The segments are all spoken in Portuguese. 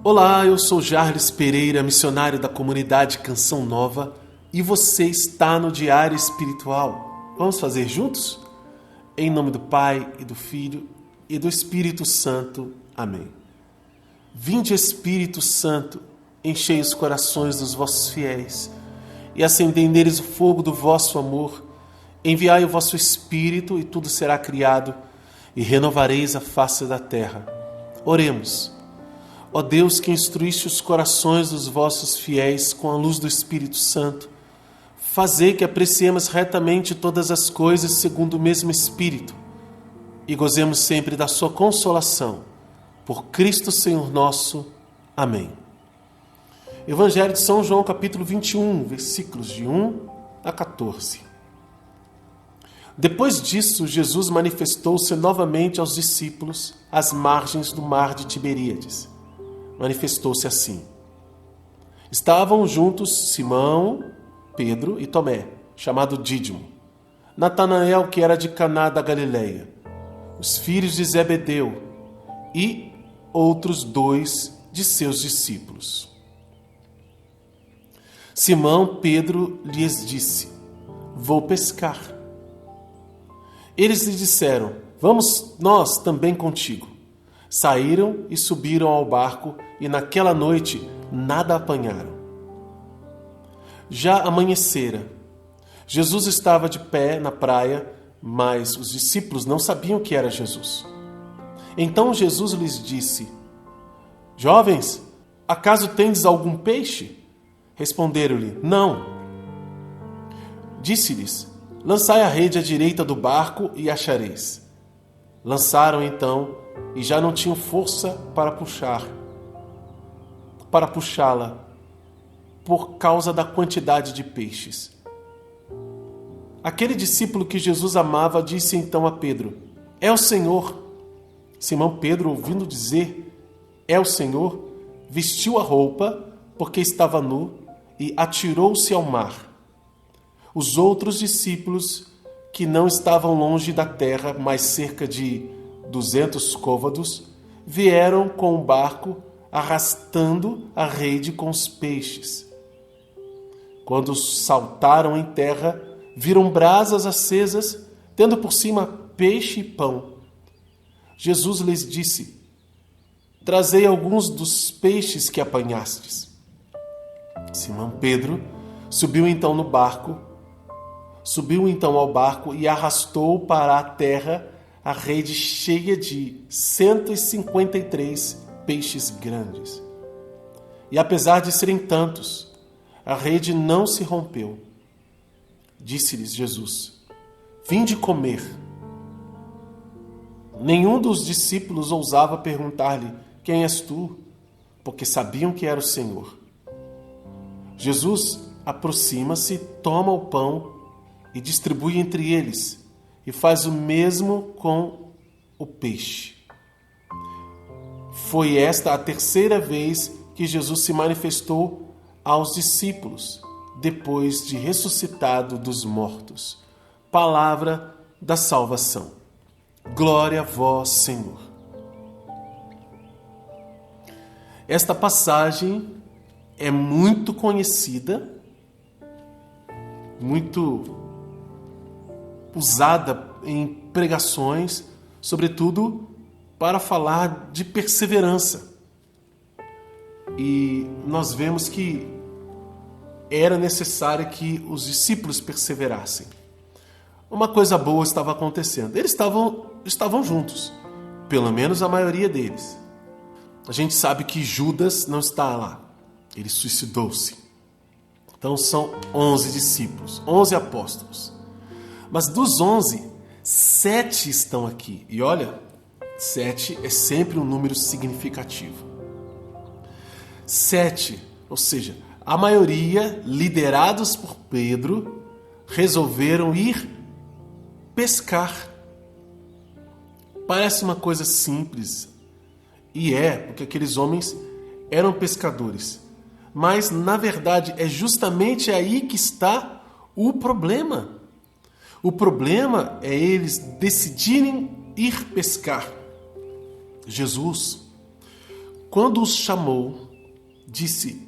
Olá, eu sou Jarles Pereira, missionário da comunidade Canção Nova, e você está no Diário Espiritual. Vamos fazer juntos? Em nome do Pai, e do Filho, e do Espírito Santo. Amém. Vinde, Espírito Santo, enchei os corações dos vossos fiéis, e acendei neles o fogo do vosso amor. Enviai o vosso Espírito, e tudo será criado, e renovareis a face da terra. Oremos. Ó Deus, que instruíste os corações dos vossos fiéis com a luz do Espírito Santo, fazei que apreciemos retamente todas as coisas segundo o mesmo Espírito e gozemos sempre da sua consolação. Por Cristo Senhor nosso. Amém. Evangelho de São João, capítulo 21, versículos de 1 a 14. Depois disso, Jesus manifestou-se novamente aos discípulos às margens do mar de Tiberíades. Manifestou-se assim. Estavam juntos Simão, Pedro e Tomé, chamado Dídimo, Natanael, que era de Caná da Galileia, os filhos de Zebedeu e outros 2 de seus discípulos. Simão Pedro lhes disse: Vou pescar. Eles lhe disseram: Vamos nós também contigo. Saíram e subiram ao barco, e naquela noite nada apanharam. Já amanhecera. Jesus estava de pé na praia, mas os discípulos não sabiam que era Jesus. Então Jesus lhes disse: Jovens, acaso tendes algum peixe? Responderam-lhe: Não. Disse-lhes: Lançai a rede à direita do barco e achareis. Lançaram então, e já não tinham força para puxá-la, por causa da quantidade de peixes. Aquele discípulo que Jesus amava disse então a Pedro: É o Senhor. Simão Pedro, ouvindo dizer é o Senhor, vestiu a roupa, porque estava nu, e atirou-se ao mar. Os outros discípulos, que não estavam longe da terra, mas cerca de 200 côvados, vieram com o barco, arrastando a rede com os peixes. Quando saltaram em terra, viram brasas acesas, tendo por cima peixe e pão. Jesus lhes disse: Trazei alguns dos peixes que apanhastes. Simão Pedro subiu então ao barco e arrastou para a terra a rede cheia de 153 peixes grandes. E apesar de serem tantos, a rede não se rompeu. Disse-lhes Jesus: Vinde comer. Nenhum dos discípulos ousava perguntar-lhe: Quem és tu? Porque sabiam que era o Senhor. Jesus aproxima-se, toma o pão e distribui entre eles, e faz o mesmo com o peixe. Foi esta a terceira vez que Jesus se manifestou aos discípulos, depois de ressuscitado dos mortos. Palavra da salvação. Glória a vós, Senhor. Esta passagem é muito conhecida, muito usada em pregações, sobretudo para falar de perseverança. E nós vemos que era necessário que os discípulos perseverassem. Uma coisa boa estava acontecendo. Eles estavam juntos, pelo menos a maioria deles. A gente sabe que Judas não está lá. Ele suicidou-se. Então são 11 discípulos, 11 apóstolos. Mas dos 11, 7 estão aqui. E olha, 7 é sempre um número significativo. 7, ou seja, a maioria, liderados por Pedro, resolveram ir pescar. Parece uma coisa simples. E porque aqueles homens eram pescadores. Mas, na verdade, é justamente aí que está o problema. O problema é eles decidirem ir pescar. Jesus, quando os chamou, disse: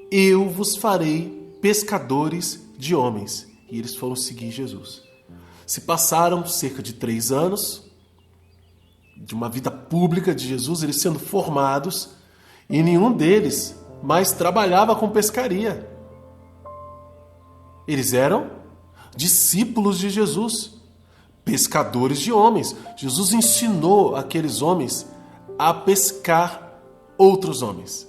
eu vos farei pescadores de homens. E eles foram seguir Jesus. Se passaram cerca de 3 anos de uma vida pública de Jesus, eles sendo formados, e nenhum deles mais trabalhava com pescaria. Eles eram discípulos de Jesus, pescadores de homens. Jesus ensinou aqueles homens a pescar outros homens.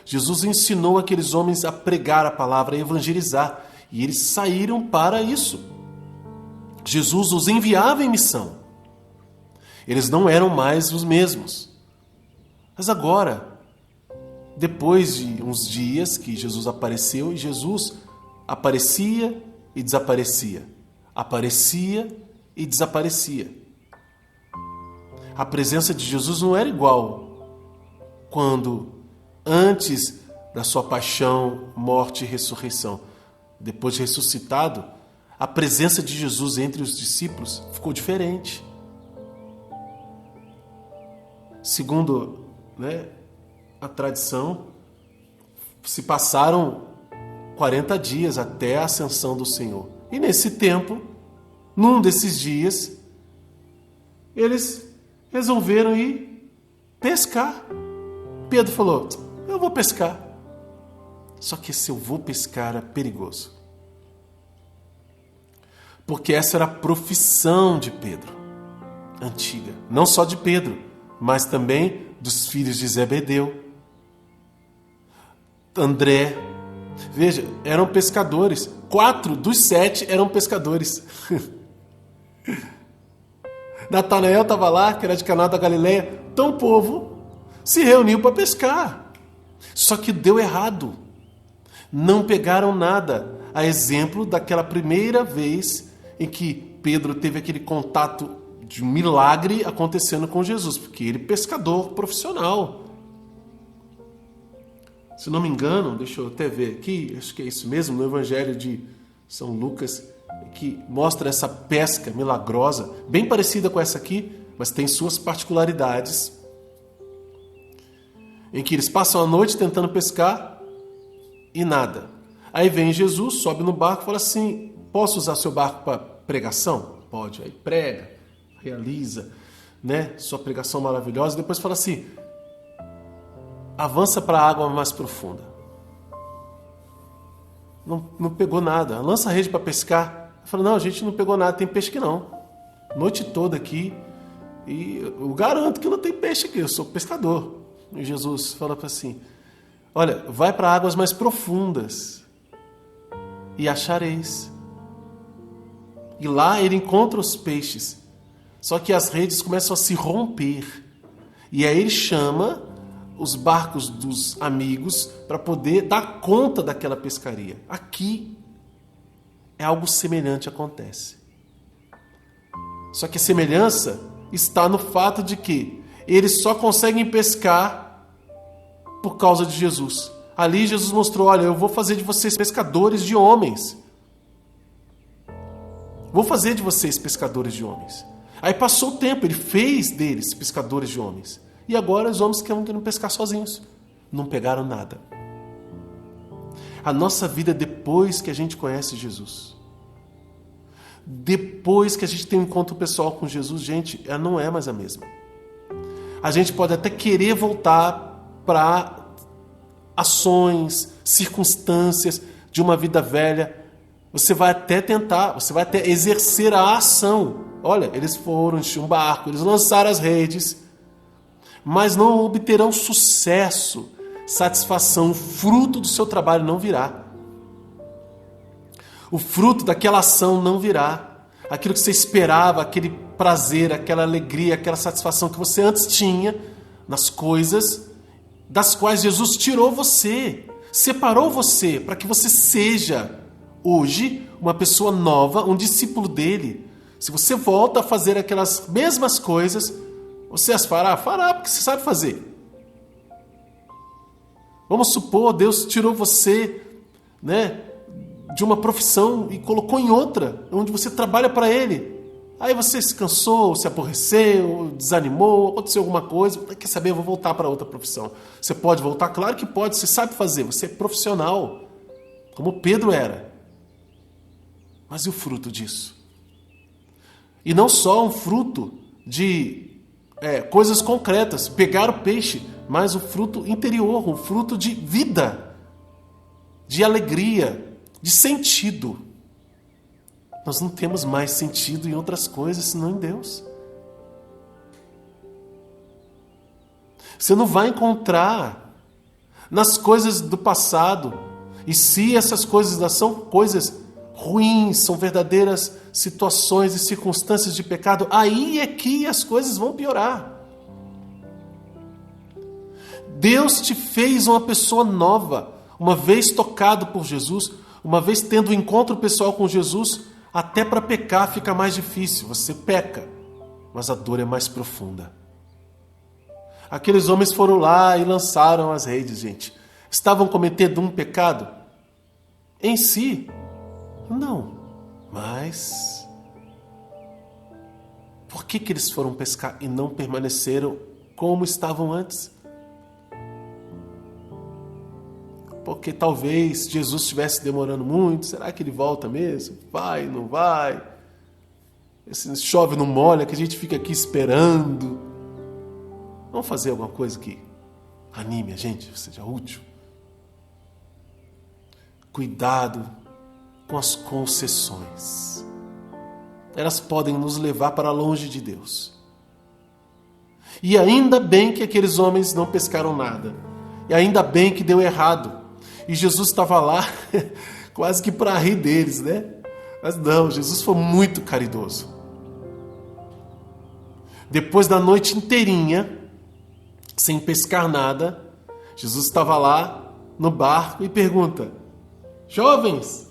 Jesus ensinou aqueles homens a pregar a palavra, a evangelizar, e eles saíram para isso. Jesus os enviava em missão. Eles não eram mais os mesmos. Mas agora, depois de uns dias que Jesus apareceu, e Jesus aparecia e desaparecia, aparecia e desaparecia. A presença de Jesus não era igual quando antes da sua paixão, morte e ressurreição. Depois de ressuscitado, a presença de Jesus entre os discípulos ficou diferente. Segundo, a tradição, se passaram 40 dias até a ascensão do Senhor. E nesse tempo, num desses dias, eles resolveram ir pescar. Pedro falou: eu vou pescar. Só que esse eu vou pescar é perigoso. Porque essa era a profissão de Pedro, antiga. Não só de Pedro, mas também dos filhos de Zebedeu, André. Veja, eram pescadores. 4 dos 7 eram pescadores. Natanael estava lá, que era de Caná da Galileia. Então o povo se reuniu para pescar. Só que deu errado. Não pegaram nada. A exemplo daquela primeira vez em que Pedro teve aquele contato de um milagre acontecendo com Jesus, porque ele é pescador profissional. Se não me engano, deixa eu até ver aqui, acho que é isso mesmo, no Evangelho de São Lucas, que mostra essa pesca milagrosa, bem parecida com essa aqui, mas tem suas particularidades, em que eles passam a noite tentando pescar e nada. Aí vem Jesus, sobe no barco e fala assim: posso usar seu barco para pregação? Pode. Aí prega, realiza, sua pregação maravilhosa, e depois fala assim: avança para a água mais profunda. Não pegou nada. Lança a rede para pescar. Fala: não, a gente não pegou nada, tem peixe aqui não. Noite toda aqui, e eu garanto que não tem peixe aqui, eu sou pescador. E Jesus fala assim: olha, vai para águas mais profundas e achareis. E lá ele encontra os peixes. Só que as redes começam a se romper. E aí ele chama os barcos dos amigos para poder dar conta daquela pescaria. Aqui é algo semelhante acontece. Só que a semelhança está no fato de que eles só conseguem pescar por causa de Jesus. Ali Jesus mostrou: olha, eu vou fazer de vocês pescadores de homens. Vou fazer de vocês pescadores de homens. Aí passou o tempo, ele fez deles pescadores de homens. E agora os homens querem pescar sozinhos. Não pegaram nada. A nossa vida depois que a gente conhece Jesus, depois que a gente tem um encontro pessoal com Jesus, gente, ela não é mais a mesma. A gente pode até querer voltar para ações, circunstâncias de uma vida velha. Você vai até tentar, você vai até exercer a ação. Olha, eles foram, encher um barco, eles lançaram as redes, mas não obterão sucesso, satisfação. O fruto do seu trabalho não virá. O fruto daquela ação não virá. Aquilo que você esperava, aquele prazer, aquela alegria, aquela satisfação que você antes tinha nas coisas das quais Jesus tirou você, separou você para que você seja hoje uma pessoa nova, um discípulo dele. Se você volta a fazer aquelas mesmas coisas, você as fará? Fará, porque você sabe fazer. Vamos supor, Deus tirou você, de uma profissão e colocou em outra, onde você trabalha para Ele. Aí você se cansou, se aborreceu, desanimou, aconteceu alguma coisa. Quer saber? Eu vou voltar para outra profissão. Você pode voltar? Claro que pode, você sabe fazer, você é profissional, como Pedro era. Mas e o fruto disso? E não só um fruto de coisas concretas, pegar o peixe, mas o fruto interior, um fruto de vida, de alegria, de sentido. Nós não temos mais sentido em outras coisas senão em Deus. Você não vai encontrar nas coisas do passado. E se essas coisas são coisas ruins, são verdadeiras situações e circunstâncias de pecado, aí é que as coisas vão piorar. Deus te fez uma pessoa nova, uma vez tocado por Jesus, uma vez tendo um encontro pessoal com Jesus, até para pecar fica mais difícil. Você peca, mas a dor é mais profunda. Aqueles homens foram lá e lançaram as redes, gente. Estavam cometendo um pecado? Em si, não. Mas por que eles foram pescar e não permaneceram como estavam antes? Porque talvez Jesus estivesse demorando muito. Será que ele volta mesmo? Vai, não vai? Esse chove, não molha, que a gente fica aqui esperando. Vamos fazer alguma coisa que anime a gente, seja útil. Cuidado com as concessões. Elas podem nos levar para longe de Deus. E ainda bem que aqueles homens não pescaram nada. E ainda bem que deu errado. E Jesus estava lá quase que para rir deles, né? Mas não, Jesus foi muito caridoso. Depois da noite inteirinha, sem pescar nada, Jesus estava lá no barco e pergunta: jovens,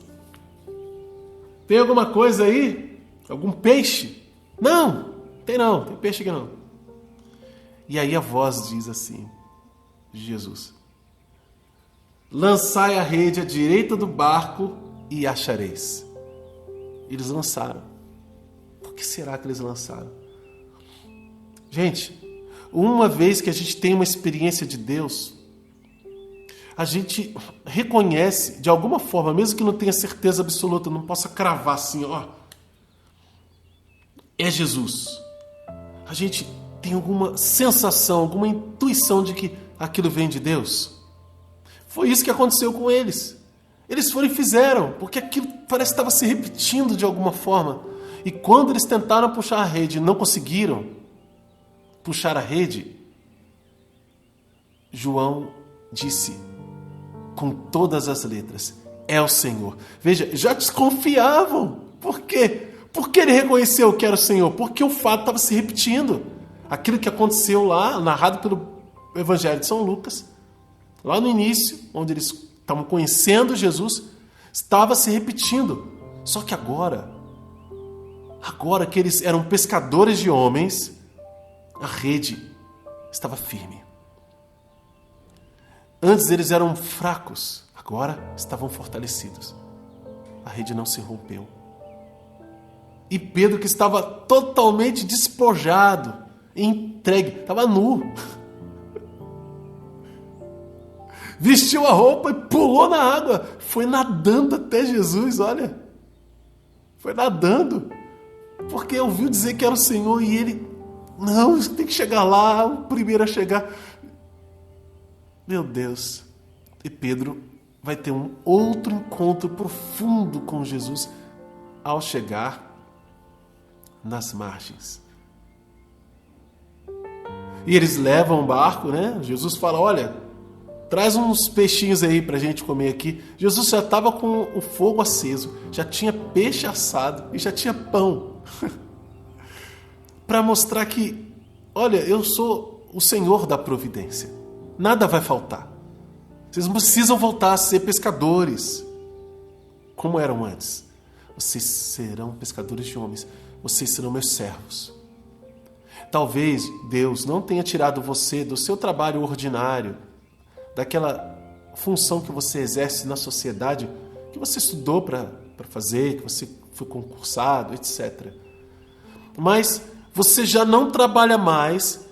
tem alguma coisa aí? Algum peixe? Não, tem peixe aqui não. E aí a voz diz assim, de Jesus: lançai a rede à direita do barco e achareis. Eles lançaram. Por que será que eles lançaram? Gente, uma vez que a gente tem uma experiência de Deus, a gente reconhece de alguma forma, mesmo que não tenha certeza absoluta, não possa cravar assim, ó, é Jesus. A gente tem alguma sensação, alguma intuição de que aquilo vem de Deus. Foi isso que aconteceu com eles. Eles foram e fizeram, porque aquilo parece que estava se repetindo de alguma forma. E quando eles tentaram puxar a rede e não conseguiram puxar a rede, João disse com todas as letras: é o Senhor. Veja, já desconfiavam. Por quê? Porque ele reconheceu que era o Senhor. Porque o fato estava se repetindo. Aquilo que aconteceu lá, narrado pelo Evangelho de São Lucas, lá no início, onde eles estavam conhecendo Jesus, estava se repetindo. Só que agora que eles eram pescadores de homens, a rede estava firme. Antes eles eram fracos, agora estavam fortalecidos. A rede não se rompeu. E Pedro, que estava totalmente despojado, entregue, estava nu, vestiu a roupa e pulou na água, foi nadando até Jesus, olha. Foi nadando, porque ouviu dizer que era o Senhor e ele, não, tem que chegar lá, o primeiro a chegar. Meu Deus. E Pedro vai ter um outro encontro profundo com Jesus ao chegar nas margens. E eles levam o barco, né? Jesus fala: olha, traz uns peixinhos aí pra gente comer aqui. Jesus já estava com o fogo aceso, já tinha peixe assado e já tinha pão. Para mostrar que, olha, eu sou o Senhor da providência. Nada vai faltar. Vocês não precisam voltar a ser pescadores como eram antes. Vocês serão pescadores de homens. Vocês serão meus servos. Talvez Deus não tenha tirado você do seu trabalho ordinário, daquela função que você exerce na sociedade, que você estudou para fazer, que você foi concursado, etc. mas você já não trabalha mais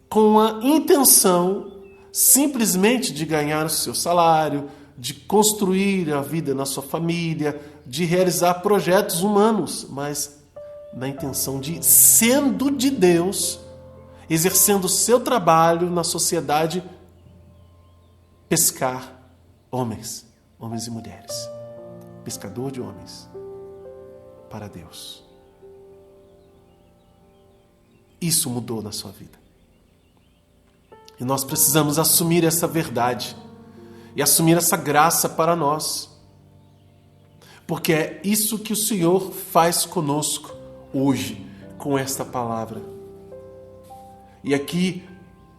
com a intenção simplesmente de ganhar o seu salário, de construir a vida na sua família, de realizar projetos humanos, mas na intenção de, sendo de Deus, exercendo o seu trabalho na sociedade, pescar homens e mulheres. Pescador de homens para Deus. Isso mudou na sua vida. E nós precisamos assumir essa verdade e assumir essa graça para nós. Porque é isso que o Senhor faz conosco hoje, com esta palavra. E aqui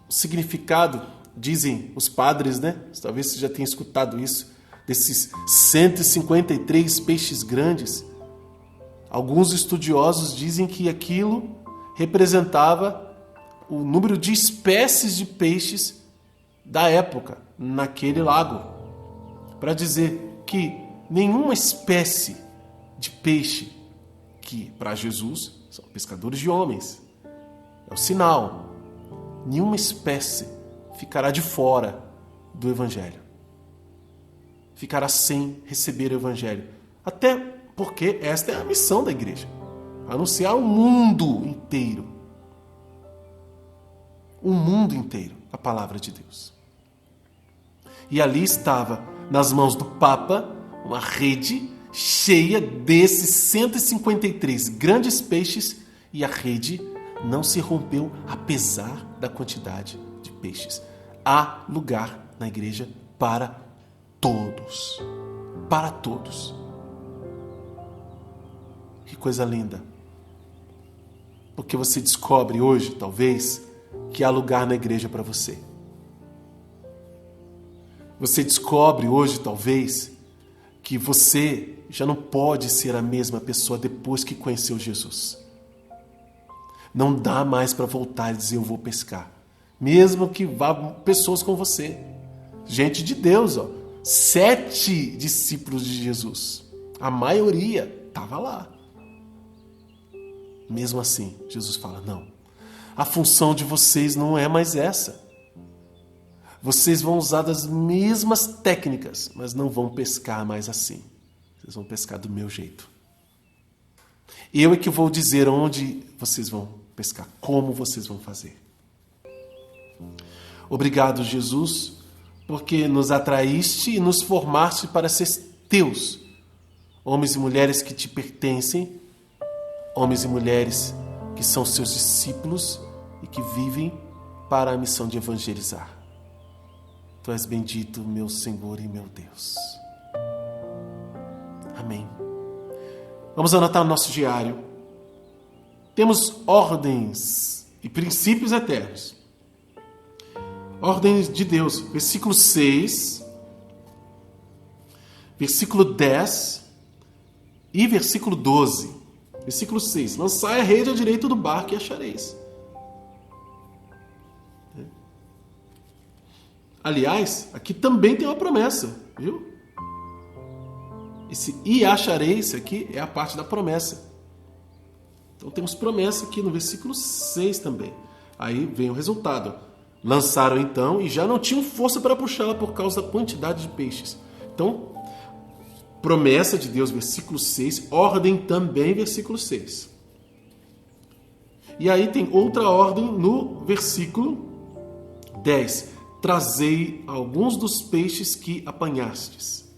o significado, dizem os padres, né? Talvez você já tenha escutado isso, desses 153 peixes grandes. Alguns estudiosos dizem que aquilo representava o número de espécies de peixes da época, naquele lago. Para dizer que nenhuma espécie de peixe, que para Jesus são pescadores de homens, é o sinal, nenhuma espécie ficará de fora do Evangelho. Ficará sem receber o Evangelho. Até porque esta é a missão da igreja. Anunciar o mundo inteiro. O mundo inteiro, a palavra de Deus. E ali estava, nas mãos do Papa, uma rede cheia desses 153 grandes peixes, e a rede não se rompeu apesar da quantidade de peixes. Há lugar na igreja para todos. Para todos. Que coisa linda. Porque você descobre hoje, talvez, que há lugar na igreja para você. Você descobre hoje, talvez, que você já não pode ser a mesma pessoa depois que conheceu Jesus. Não dá mais para voltar e dizer eu vou pescar. Mesmo que vá pessoas com você. Gente de Deus, 7 discípulos de Jesus. A maioria estava lá. Mesmo assim, Jesus fala, não. A função de vocês não é mais essa. Vocês vão usar das mesmas técnicas, mas não vão pescar mais assim. Vocês vão pescar do meu jeito. Eu é que vou dizer onde vocês vão pescar, como vocês vão fazer. Obrigado, Jesus, porque nos atraíste e nos formaste para ser teus. Homens e mulheres que te pertencem, homens e mulheres que são seus discípulos e que vivem para a missão de evangelizar. Tu és bendito, meu Senhor e meu Deus. Amém. Vamos anotar no nosso diário. Temos ordens e princípios eternos. Ordens de Deus. Versículo 6, versículo 10 e versículo 12. Versículo 6. Lançai a rede à direita do barco e achareis. Aliás, aqui também tem uma promessa, viu? Esse e achareis aqui é a parte da promessa. Então temos promessa aqui no versículo 6 também. Aí vem o resultado. Lançaram então e já não tinham força para puxá-la por causa da quantidade de peixes. Então, promessa de Deus, versículo 6, ordem também, versículo 6. E aí tem outra ordem no versículo 10. Trazei alguns dos peixes que apanhastes.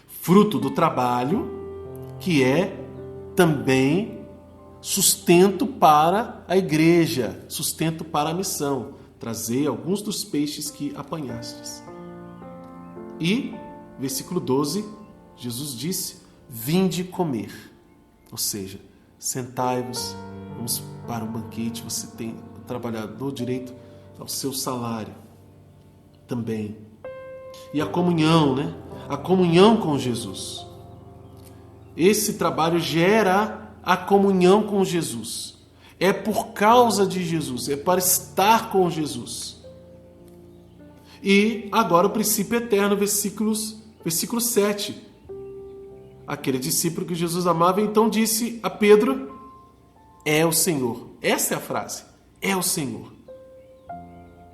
Fruto do trabalho, que é também sustento para a igreja, sustento para a missão. Trazei alguns dos peixes que apanhastes. E, versículo 12, Jesus disse, vinde comer. Ou seja, sentai-vos, vamos para um banquete, você tem o trabalhador direito ao seu salário também. E a comunhão, né? A comunhão com Jesus. Esse trabalho gera a comunhão com Jesus. É por causa de Jesus, é para estar com Jesus. E agora o princípio eterno, versículo 7. Aquele discípulo que Jesus amava, então disse a Pedro, é o Senhor. Essa é a frase. É o Senhor.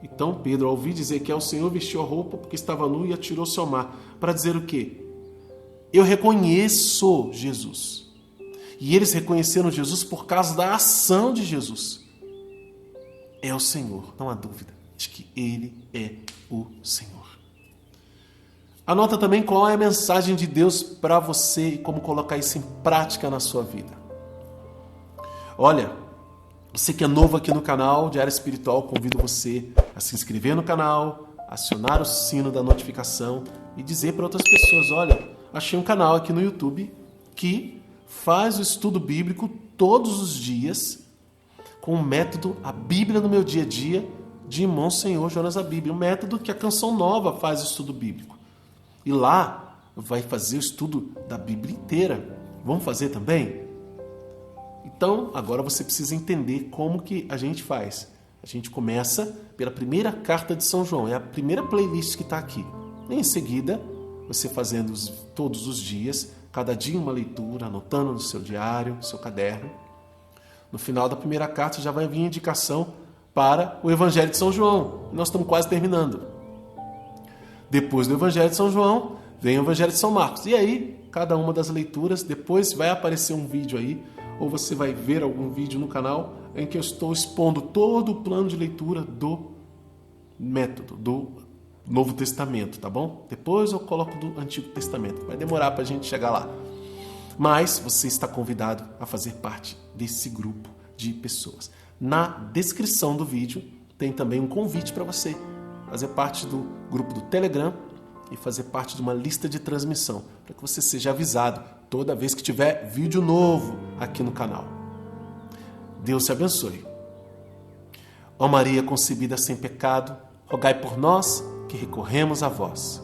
Então Pedro, ao ouvir dizer que é o Senhor, vestiu a roupa porque estava nu e atirou-se ao mar. Para dizer o quê? Eu reconheço Jesus. E eles reconheceram Jesus por causa da ação de Jesus. É o Senhor, não há dúvida de que Ele é o Senhor. Anota também qual é a mensagem de Deus para você e como colocar isso em prática na sua vida. Olha, você que é novo aqui no canal Diário Espiritual, convido você a se inscrever no canal, acionar o sino da notificação e dizer para outras pessoas, olha, achei um canal aqui no YouTube que faz o estudo bíblico todos os dias com o método A Bíblia no Meu Dia a Dia de Monsenhor Jonas Abib, um método que a Canção Nova faz o estudo bíblico. E lá vai fazer o estudo da Bíblia inteira. Vamos fazer também? Então, agora você precisa entender como que a gente faz. A gente começa pela primeira carta de São João. É a primeira playlist que está aqui. E em seguida, você fazendo todos os dias, cada dia uma leitura, anotando no seu diário, no seu caderno. No final da primeira carta já vai vir a indicação para o Evangelho de São João. Nós estamos quase terminando. Depois do Evangelho de São João, vem o Evangelho de São Marcos. E aí, cada uma das leituras, depois vai aparecer um vídeo aí, ou você vai ver algum vídeo no canal em que eu estou expondo todo o plano de leitura do método, do Novo Testamento, tá bom? Depois eu coloco do Antigo Testamento. Vai demorar para a gente chegar lá. Mas você está convidado a fazer parte desse grupo de pessoas. Na descrição do vídeo tem também um convite para você fazer parte do grupo do Telegram e fazer parte de uma lista de transmissão, para que você seja avisado toda vez que tiver vídeo novo aqui no canal. Deus te abençoe. Ó Maria concebida sem pecado, rogai por nós que recorremos a vós.